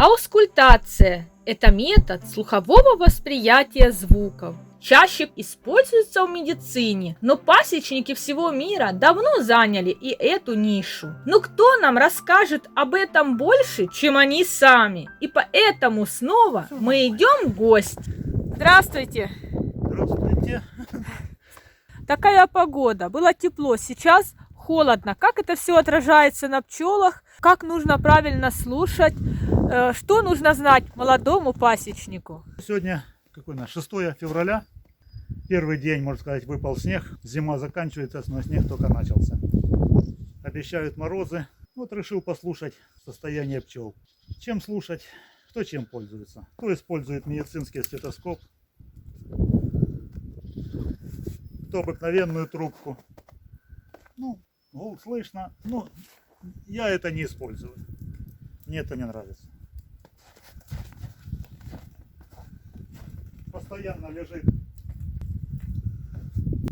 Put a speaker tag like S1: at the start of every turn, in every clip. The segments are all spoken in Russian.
S1: Аускультация – это метод слухового восприятия звуков. Чаще используется в медицине, но пасечники всего мира давно заняли и эту нишу. Но кто нам расскажет об этом больше, чем они сами? И поэтому снова мы идем в гости. Здравствуйте!
S2: Здравствуйте!
S1: Такая погода, было тепло, сейчас холодно. Как это все отражается на пчелах? Как нужно правильно слушать? Что нужно знать молодому пасечнику?
S2: Сегодня 6 февраля. Первый день, можно сказать, выпал снег. Зима заканчивается, но снег только начался. Обещают морозы. Вот решил послушать состояние пчел. Чем слушать? Кто чем пользуется? Кто использует медицинский стетоскоп? Кто обыкновенную трубку? Гул слышно. Я это не использую. Мне это не нравится. Постоянно лежит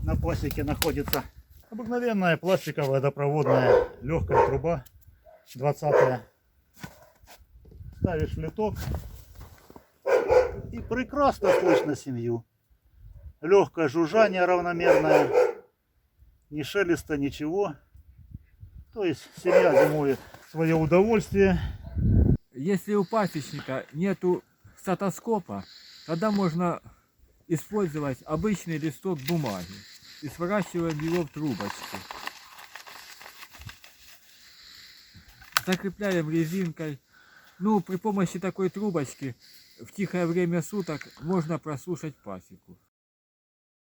S2: на пасеке, находится обыкновенная пластиковая водопроводная легкая труба 20-я. Ставишь в литок и прекрасно слышно семью. Легкое жужжание равномерное, ни шелеста, ничего. То есть семья зимует в свое удовольствие.
S3: Если у пасечника нету стетоскопа, тогда можно использовать обычный листок бумаги и сворачиваем его в трубочку. Закрепляем резинкой. При помощи такой трубочки в тихое время суток можно прослушать пасеку.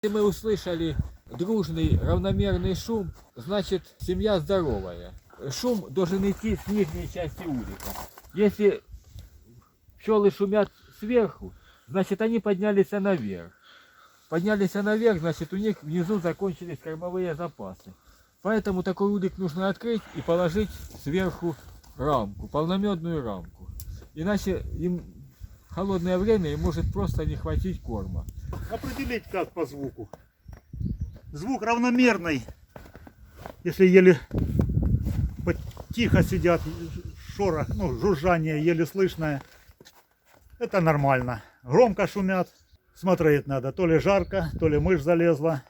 S3: Если мы услышали дружный равномерный шум, значит семья здоровая. Шум должен идти с нижней части улика. Если пчелы шумят сверху, значит они поднялись наверх. Поднялись наверх, значит у них внизу закончились кормовые запасы. Поэтому такой улик нужно открыть и положить сверху рамку, полномедную рамку. Иначе им в холодное время им может просто не хватить корма.
S2: Определить как по звуку. Звук равномерный. Если еле тихо сидят, шорох, жужжание еле слышное, это нормально. Громко шумят, смотреть надо. То ли жарко, то ли мышь залезла,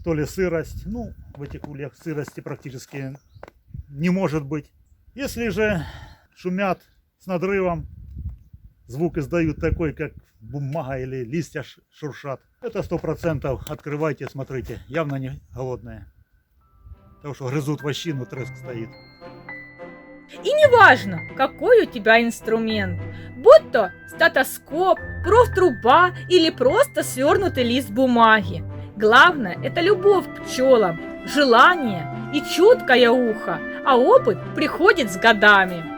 S2: то ли сырость. В этих ульях сырости практически не может быть. Если же шумят с надрывом, звук издают такой, как бумага или листья шуршат, это 100%. Открывайте, смотрите, явно не голодные. Потому что грызут вощину, треск стоит.
S1: И не важно, какой у тебя инструмент, будь то стетоскоп, профтруба или просто свернутый лист бумаги. Главное – это любовь к пчелам, желание и чуткое ухо, а опыт приходит с годами.